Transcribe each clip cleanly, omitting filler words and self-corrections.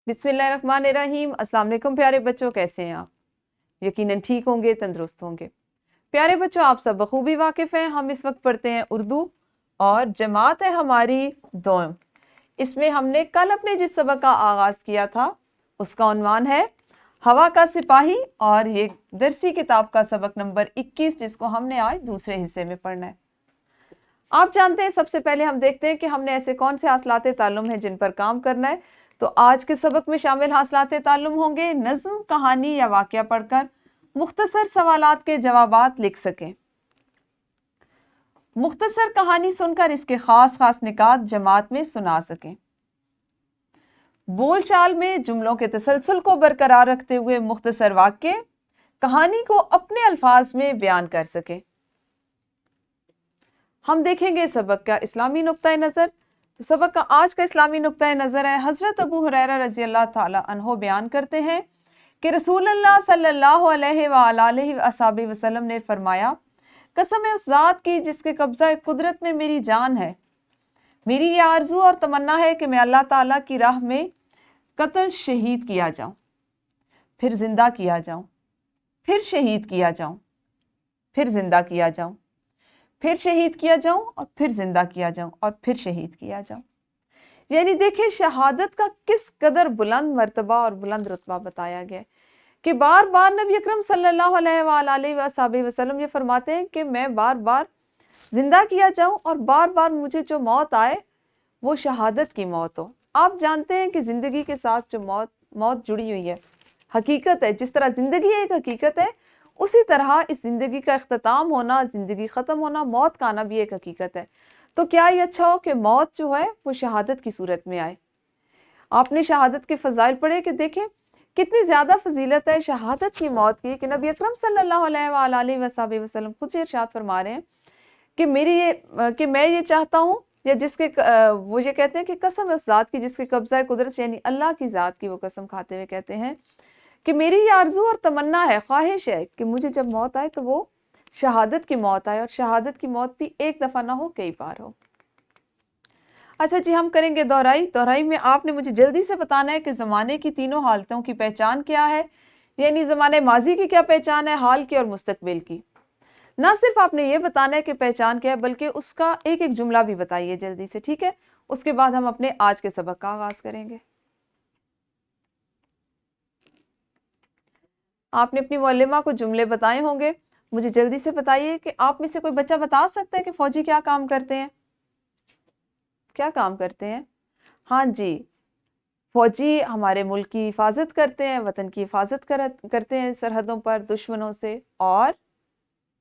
बिस्मिल्लाहिर्रहमानिर्रहीम। अस्सलाम वालेकुम प्यारे बच्चों, कैसे हैं आप? यकीनन ठीक होंगे, तंदुरुस्त होंगे। प्यारे बच्चों, आप सब बखूबी वाकिफ़ हैं। हम इस वक्त पढ़ते हैं उर्दू और जमात है हमारी दोम। इसमें हमने कल अपने जिस सबक का आगाज़ किया था उसका उन्वान है हवा का सिपाही, और ये दरसी किताब का सबक नंबर 21 जिसको हमने आज दूसरे हिस्से में पढ़ना है। आप जानते हैं, सबसे पहले हम देखते हैं कि हमने ऐसे कौन से हासिलात ताल्लुम हैं जिन पर काम करना है। तो आज के सबक में शामिल हासिलात ताल्लुम होंगे नज़्म, कहानी या वाक़या पढ़कर मुख्तसर सवालात के जवाबात लिख सकें, मुख्तसर कहानी सुनकर इसके ख़ास ख़ास निकात जमात में सुना सकें, बोलचाल में जुमलों के तसलसल को बरकरार रखते हुए मुख्तसर वाक़े कहानी को अपने अल्फाज में बयान कर सकें। हम देखेंगे सबक का इस्लामी नुक्ता नज़र। तो सबक का आज का इस्लामी नुक्ता नज़र है, हज़रत अबू हुरैरा रज़ी अल्लाह ताला अन्हो बयान करते हैं कि रसूलुल्लाह सल्लल्लाहु अलैहि वसल्लम ने फरमाया, कसम है उस ज़ात की जिसके कब्ज़ा कुदरत में मेरी जान है, मेरी ये आरज़ू और तमन्ना है कि मैं अल्लाह ताला की राह में कत्ल शहीद किया जाऊँ, फिर ज़िंदा किया जाऊँ, फिर शहीद किया जाऊँ, फिर ज़िंदा किया जाऊँ, फिर शहीद किया जाऊं, और फिर जिंदा किया जाऊं, और फिर शहीद किया जाऊं। यानी देखिए शहादत का किस कदर बुलंद मर्तबा और बुलंद रुतबा बताया गया है कि बार बार नबी अकरम सल्लल्लाहु अलैहि वसल्लम ये फरमाते हैं कि मैं बार बार जिंदा किया जाऊं और बार बार मुझे जो मौत आए वो शहादत की मौत हो। आप जानते हैं कि जिंदगी के साथ जो मौत जुड़ी हुई है, हकीकत है। जिस तरह जिंदगी एक हकीकत है, उसी तरह इस ज़िंदगी का इख्तिताम होना, ज़िंदगी ख़त्म होना, मौत का आना भी एक हकीकत है। तो क्या ये अच्छा हो कि मौत जो है वो शहादत की सूरत में आए। आपने शहादत के फ़ज़ाइल पढ़े कि देखें कितनी ज़्यादा फजीलत है शहादत की मौत की, कि नबी अकरम सल्लल्लाहु अलैहि वसल्लम खुद से इरशाद फरमा रहे हैं कि मैं ये चाहता हूँ, या जिसके वो ये कहते हैं कि कसम है उस ज़ात की जिसके कब्ज़ा कुदरत, यानी अल्लाह की ज़ात की वो कसम खाते हुए कहते हैं कि मेरी ये आरज़ू और तमन्ना है, ख्वाहिश है कि मुझे जब मौत आए तो वो शहादत की मौत आए, और शहादत की मौत भी एक दफ़ा ना हो, कई बार हो। अच्छा जी, हम करेंगे दोहराई में आपने मुझे जल्दी से बताना है कि ज़माने की तीनों हालतों की पहचान क्या है, यानी ज़माने माजी की क्या पहचान है, हाल की और मुस्तकबिल की। ना सिर्फ आपने ये बताना है कि पहचान क्या है, बल्कि उसका एक एक जुमला भी बताइए जल्दी से, ठीक है। उसके बाद हम अपने आज के सबक का आगाज़ करेंगे। आपने अपनी मुअल्लिमा को जुमले बताए होंगे, मुझे जल्दी से बताइए कि आप में से कोई बच्चा बता सकता है कि फ़ौजी क्या काम करते हैं? क्या काम करते हैं? हाँ जी, फ़ौजी हमारे मुल्क की हिफाजत करते हैं, वतन की हिफाजत करते हैं सरहदों पर दुश्मनों से। और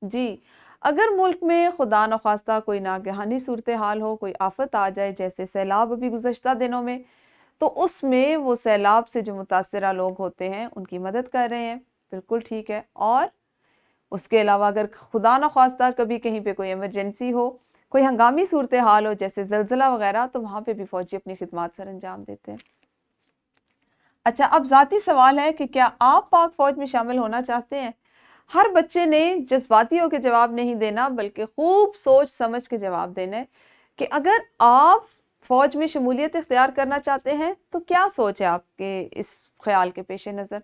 जी, अगर मुल्क में खुदा न खास्ता कोई नागहानी सूरत हाल हो, कोई आफत आ जाए, जैसे सैलाब अभी गुज़श्ता दिनों में, तो उसमें वो सैलाब से जो मुतासरा लोग होते हैं उनकी मदद कर रहे हैं। बिल्कुल ठीक है। और उसके अलावा अगर खुदा न ख्वास्ता कभी कहीं पे कोई इमरजेंसी हो, कोई हंगामी सूरत हाल हो जैसे ज़लज़ला वगैरह, तो वहाँ पे भी फ़ौजी अपनी खिदमत सर अंजाम देते हैं। अच्छा, अब ज़ाती सवाल है कि क्या आप पाक फ़ौज में शामिल होना चाहते हैं? हर बच्चे ने जज्बाती होकर जवाब नहीं देना, बल्कि खूब सोच समझ के जवाब देना है कि अगर आप फ़ौज में शमूलियत इख्तियार करना चाहते हैं तो क्या सोच है आपके इस ख्याल के पेश नज़र,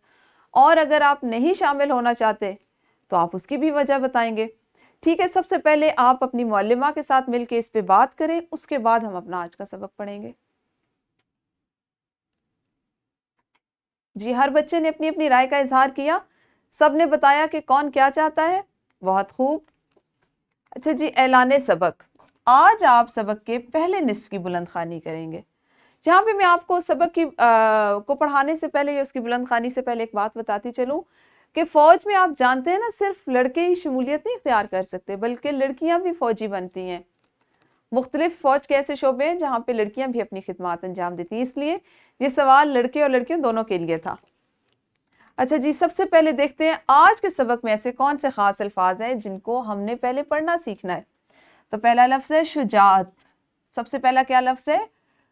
और अगर आप नहीं शामिल होना चाहते तो आप उसकी भी वजह बताएंगे। ठीक है, सबसे पहले आप अपनी मुअल्लिमा के साथ मिलकर इस पे बात करें, उसके बाद हम अपना आज का सबक पढ़ेंगे। जी, हर बच्चे ने अपनी अपनी राय का इजहार किया, सब ने बताया कि कौन क्या चाहता है। बहुत खूब। अच्छा जी, ऐलाने सबक। आज आप सबक के पहले निस्फ की बुलंदखानी करेंगे। यहाँ पे मैं आपको सबक को पढ़ाने से पहले या उसकी बुलंदखानी से पहले एक बात बताती चलूँ कि फ़ौज में आप जानते हैं ना, सिर्फ लड़के ही शमूलियत नहीं इख्तियार कर सकते, बल्कि लड़कियां भी फ़ौजी बनती हैं। मुख्तलिफ फ़ौज के ऐसे शोबे हैं जहाँ पे लड़कियां भी अपनी खिदमत अंजाम देती हैं, इसलिए ये सवाल लड़के और लड़कियों दोनों के लिए था। अच्छा जी, सबसे पहले देखते हैं आज के सबक में ऐसे कौन से ख़ास अल्फाज हैं जिनको हमने पहले पढ़ना सीखना है। तो पहला लफ्ज़ है शुजात। सबसे पहला क्या लफ्ज़ है?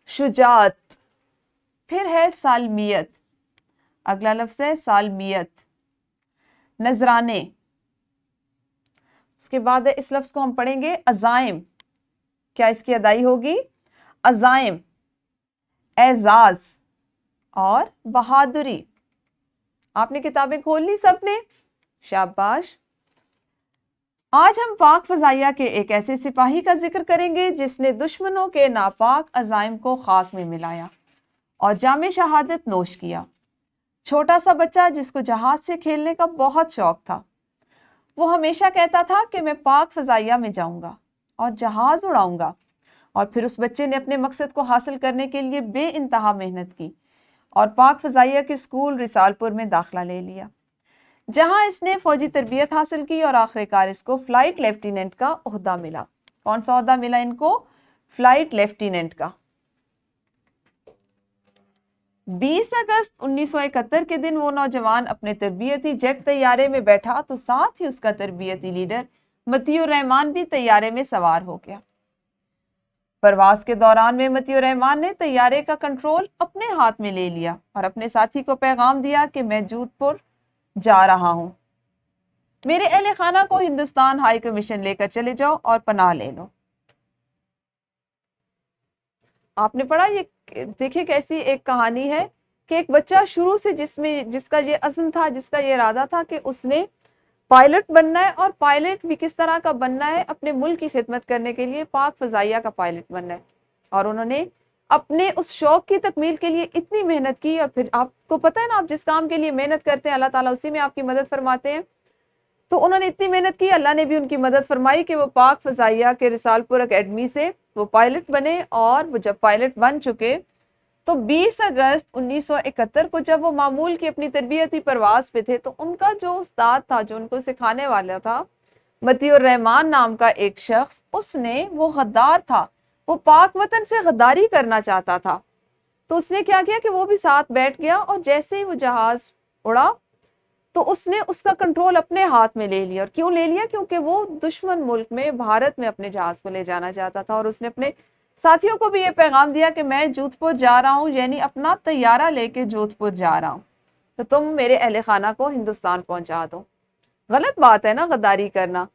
शुजात। फिर है सालमियत। अगला लफ्ज़ है सालमियत। नजराने। उसके बाद है, इस लफ्ज़ को हम पढ़ेंगे अज़ाइम। क्या इसकी अदाई होगी? अज़ाइम। एजाज। اور बहादुरी। आपने किताबें खोल ली सबने? शाबाश। आज हम पाक फजाइया के एक ऐसे सिपाही का जिक्र करेंगे जिसने दुश्मनों के नापाक अज़ाइम को खाक में मिलाया और जामे शहादत नोश किया। छोटा सा बच्चा जिसको जहाज से खेलने का बहुत शौक था, वो हमेशा कहता था कि मैं पाक फजाइया में जाऊंगा और जहाज उड़ाऊंगा। और फिर उस बच्चे ने अपने मकसद को हासिल करने के लिए बेइंतहा मेहनत की और पाक फजाइया के स्कूल रिसालपुर में दाखिला ले लिया, जहां इसने फौजी तरबियत हासिल की और आखिरकार इसको फ्लाइट लेफ्टिनेंट का ओहदा मिला। कौन सा ओहदा मिला इनको? फ्लाइट लेफ्टिनेंट का। 20 अगस्त 1971 के दिन वो नौजवान अपने तरबियती जेट तैयारे में बैठा तो साथ ही उसका तरबियती लीडर मतीउर रहमान भी तैयारे में सवार हो गया। परवाज के दौरान में मतीउर रहमान ने तैयारे का कंट्रोल अपने हाथ में ले लिया और अपने साथी को पैगाम दिया कि मैं जोधपुर जा रहा हूं, मेरे अहले खाना को हिंदुस्तान हाई कमीशन लेकर चले जाओ और पनाह ले लो। आपने पढ़ा, ये देखिए कैसी एक कहानी है कि एक बच्चा शुरू से जिसका ये अज़्म था, जिसका ये इरादा था कि उसने पायलट बनना है, और पायलट भी किस तरह का बनना है, अपने मुल्क की खिदमत करने के लिए पाक फजाइया का पायलट बनना है। और उन्होंने अपने उस शौक की तकमील के लिए इतनी मेहनत की। और फिर आपको पता है ना, आप जिस काम के लिए मेहनत करते हैं अल्लाह ताला उसी में आपकी मदद फरमाते हैं। तो उन्होंने इतनी मेहनत की, अल्लाह ने भी उनकी मदद फरमाई कि वो पाक फजाइया के रिसालपुर अकेडमी से वो पायलट बने। और वो जब पायलट बन चुके तो 20 अगस्त 1971 को जब वो मामूल की अपनी तरबियती परवाज पे थे, तो उनका जो उस्ताद था, जो उनको सिखाने वाला था, मतीउर रहमान नाम का एक शख्स, उसने, वो गद्दार था, वो पाक वतन से गद्दारी करना चाहता था। तो उसने क्या किया कि वो भी साथ बैठ गया और जैसे ही वो जहाज उड़ा तो उसने उसका कंट्रोल अपने हाथ में ले लिया। और क्यों ले लिया? क्योंकि वो दुश्मन मुल्क में, भारत में अपने जहाज को ले जाना चाहता था। और उसने अपने साथियों को भी ये पैगाम दिया कि मैं जोधपुर जा रहा हूँ, यानी अपना तैयारा लेके जोधपुर जा रहा हूँ, तो तुम मेरे अहले खाना को हिंदुस्तान पहुंचा दो। गलत बात है ना गद्दारी करना।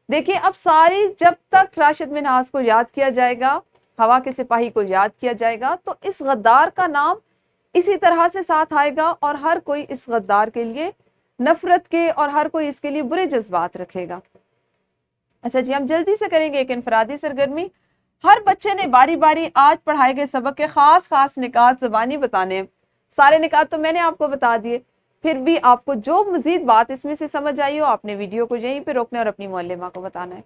देखिए, अब सारी, जब तक राशिद मिन्हाज को याद किया जाएगा, हवा के सिपाही को याद किया जाएगा, तो इस गद्दार का नाम इसी तरह से साथ आएगा और हर कोई इस गद्दार के लिए नफरत के और हर कोई इसके लिए बुरे जज्बात रखेगा। अच्छा जी, हम जल्दी से करेंगे एक इनफरादी सरगर्मी। हर बच्चे ने बारी बारी आज पढ़ाए गए सबक के खास खास निकात ज़बानी बताने हैं। सारे निकात तो मैंने आपको बता दिए, फिर भी आपको जो मजीद बात इसमें से समझ आई हो, आपने वीडियो को यहीं पे रोकना और अपनी मुअल्लिमा को बताना है।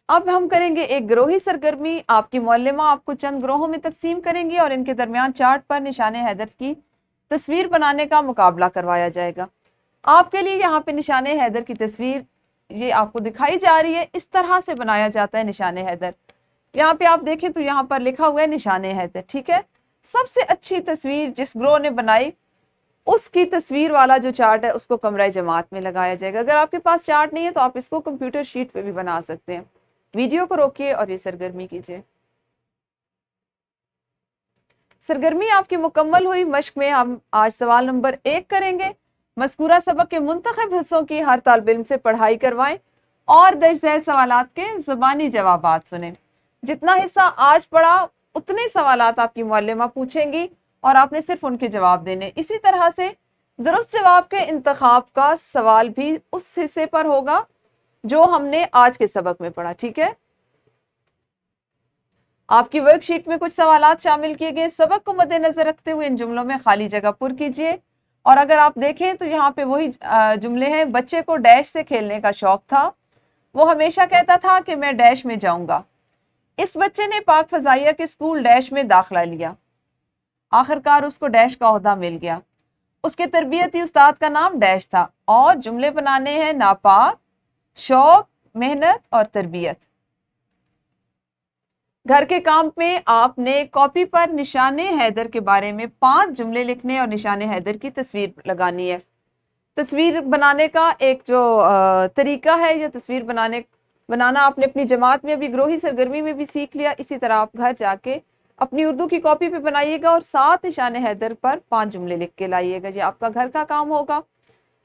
अब हम करेंगे एक ग्रोही सरगर्मी। आपकी मुअल्लिमा आपको चंद ग्रोहों में तकसीम करेंगी और इनके दरमियान चार्ट पर निशाने हैदर की तस्वीर बनाने का मुकाबला करवाया जाएगा। आपके लिए यहाँ पे निशाने हैदर की तस्वीर ये आपको दिखाई जा रही है। इस तरह से बनाया जाता है निशाने हैदर। यहाँ पे आप देखें तो यहाँ पर लिखा हुआ है निशाने हैदर, ठीक है। सबसे अच्छी तस्वीर जिस ग्रोह ने बनाई, उसकी तस्वीर वाला जो चार्ट है उसको कमरा जमात में लगाया जाएगा। अगर आपके पास चार्ट नहीं है तो आप इसको कंप्यूटर शीट पे भी बना सकते हैं। वीडियो को रोकिए और ये सरगर्मी कीजिए। सरगर्मी आपकी मुकम्मल हुई। मश्क में हम आज सवाल नंबर 1 करेंगे। मज़कूरा सबक के मुंतखब हिस्सों की हर तालिब इल्म से पढ़ाई करवाएं और दर्ज झैल सवालात के ज़बानी जवाबात सुनें। जितना हिस्सा आज पढ़ा उतने सवालात आपकी मुअल्लिमा पूछेंगी और आपने सिर्फ उनके जवाब देने। इसी तरह से दुरुस्त जवाब के इंतखाब का सवाल भी उस हिस्से पर होगा जो हमने आज के सबक में पढ़ा, ठीक है। आपकी वर्कशीट में कुछ सवालात शामिल किए गए। सबक को मद्देनजर रखते हुए इन जुमलों में खाली जगह पुर कीजिए। और अगर आप देखें तो यहाँ पे वही जुमले हैं। बच्चे को डैश से खेलने का शौक था, वो हमेशा कहता था कि मैं डैश में जाऊंगा। इस बच्चे ने पाक फजाइया के स्कूल डैश में दाखिला लिया, आखिरकार उसको डैश का ओहदा मिल गया। उसके तरबियती उस्ताद का नाम डैश था। और जुमले बनाने हैं नापाक, शौक, मेहनत और तरबियत। घर के काम में आपने कॉपी पर निशाने हैदर के बारे में 5 जुमले लिखने और निशाने हैदर की तस्वीर लगानी है। तस्वीर बनाने का एक जो तरीका है, ये तस्वीर बनाना आपने अपनी जमात में अभी ग्रोही सरगर्मी में भी सीख लिया। इसी तरह आप घर जाके अपनी उर्दू की कॉपी पे बनाइएगा और 7 निशाने हैदर पर 5 जुमले लिख के लाइएगा। ये आपका घर का काम होगा।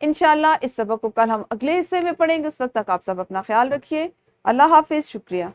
इंशाल्लाह इस सबक को कल हम अगले हिस्से में पढ़ेंगे। उस वक्त तक आप सब अपना ख्याल रखिए। अल्लाह हाफिज। शुक्रिया।